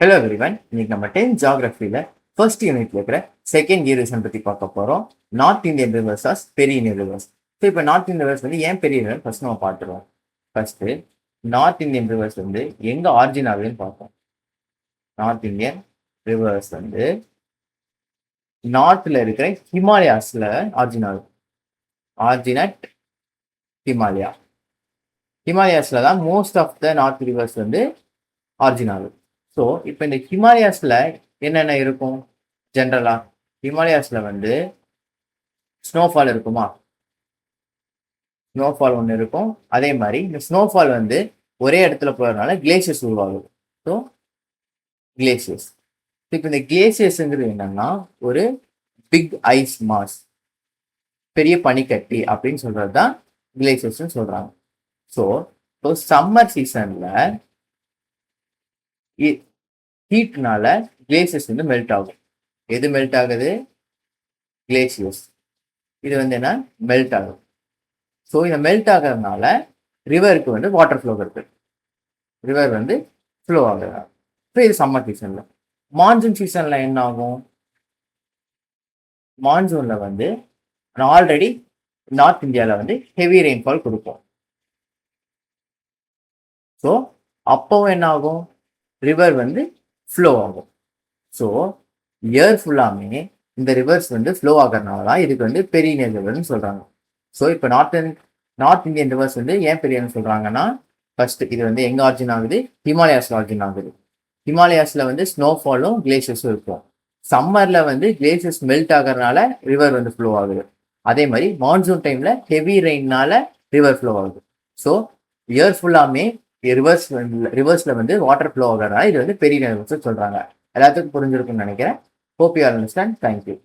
Hello everyone. இன்னைக்கு நம்ம 10th ஜியாகிரஃபியில் first யூனிட்ல இருக்கிற செகண்ட் கியர் ரீசன் பற்றி பார்க்க போகிறோம். நார்த் இந்தியன் ரிவர்ஸாஸ் பெரிய இந்தியன் ரிவர்ஸ். ஸோ இப்போ நார்த் இந்தியன் ரிவர்ஸ் வந்து ஏன் பெரிய ரிவர் ஃபர்ஸ்ட் நம்ம பார்த்துருவோம். ஃபர்ஸ்ட் நார்த் இந்தியன் ரிவர்ஸ் வந்து எங்கே ஆரிஜின் ஆகுதுன்னு பார்ப்போம். நார்த் இந்தியன் ரிவர்ஸ் வந்து நார்த்தில் இருக்கிற ஹிமாலயாஸில் ஆரிஜின் ஆகுது. Origin at Himalaya. ஹிமாலயாஸில் தான் most of the north rivers வந்து ஆரிஜின் ஆகுது. ஸோ இப்போ இந்த ஹிமாலயாஸில் என்னென்ன இருக்கும்? ஜென்ரலாக ஹிமாலயாஸில் வந்து ஸ்னோஃபால் இருக்குமா? ஸ்னோஃபால் ஒன்று இருக்கும். அதே மாதிரி இந்த ஸ்னோஃபால் வந்து ஒரே இடத்துல போகிறதுனால கிளேசியர்ஸ் உருவாகுது. So glaciers. இப்போ இந்த கிளேசியர்ஸுங்கிறது என்னன்னா ஒரு பிக் ஐஸ் மாஸ், பெரிய பனிக்கட்டி அப்படின்னு சொல்றது தான் கிளேசியர்ஸ்னு சொல்றாங்க. ஸோ இப்போ சம்மர் சீசன்ல ஹீட்னால கிளேசியர்ஸ் வந்து மெல்ட் ஆகும். எது மெல்ட் ஆகுது? கிளேசியர்ஸ். இது வந்து என்ன? மெல்ட் ஆகும். ஸோ இந்த மெல்ட் ஆகிறதுனால ரிவருக்கு வந்து வாட்டர் ஃப்ளோ இருக்கு. ரிவர் வந்து ஃப்ளோ ஆகுது. ஸோ இது சம்மர் சீசன்ல. மான்சூன் சீசன்ல என்ன ஆகும்? மான்சூன்ல வந்து ஆல்ரெடி நார்த் இந்தியாவில் வந்து ஹெவி ரெயின்ஃபால் கொடுப்போம். ஸோ அப்போவும் என்ன ஆகும்? ரிவர் வந்து ஃப்ளோ ஆகும். ஸோ இயர் ஃபுல்லாமே இந்த ரிவர்ஸ் வந்து ஃப்ளோ ஆகிறதுனால தான் இதுக்கு வந்து பெரிய ரிவர்னு சொல்கிறாங்க. ஸோ இப்போ நார்த் இந்தியன் ரிவர்ஸ் வந்து ஏன் பெரியன்னு சொல்கிறாங்கன்னா, ஃபர்ஸ்ட் இது வந்து எங்கே ஆரிஜின் ஆகுது? ஹிமாலயாஸில் ஆரிஜின் ஆகுது. ஹிமாலயாஸில் வந்து ஸ்னோஃபாலும் கிளேசியர்ஸும் இருக்கும். சம்மரில் வந்து கிளேசியர்ஸ் மெல்ட் ஆகிறதுனால ரிவர் வந்து ஃப்ளோ ஆகுது. அதே மாதிரி மான்சூன் டைமில் ஹெவி ரெயின்னால ரிவர் ஃப்ளோ ஆகுது. ஸோ இயர் ஃபுல்லாமே ரிவர்ஸ்ல வந்து வாட்டர் ஃப்ளோ ஆகிறதுனால இது வந்து பெரிய ரிவர்ஸ் சொல்றாங்க. எல்லாத்துக்கும் புரிஞ்சிருக்கும்னு நினைக்கிறேன். Hope you understand. தேங்க்யூ.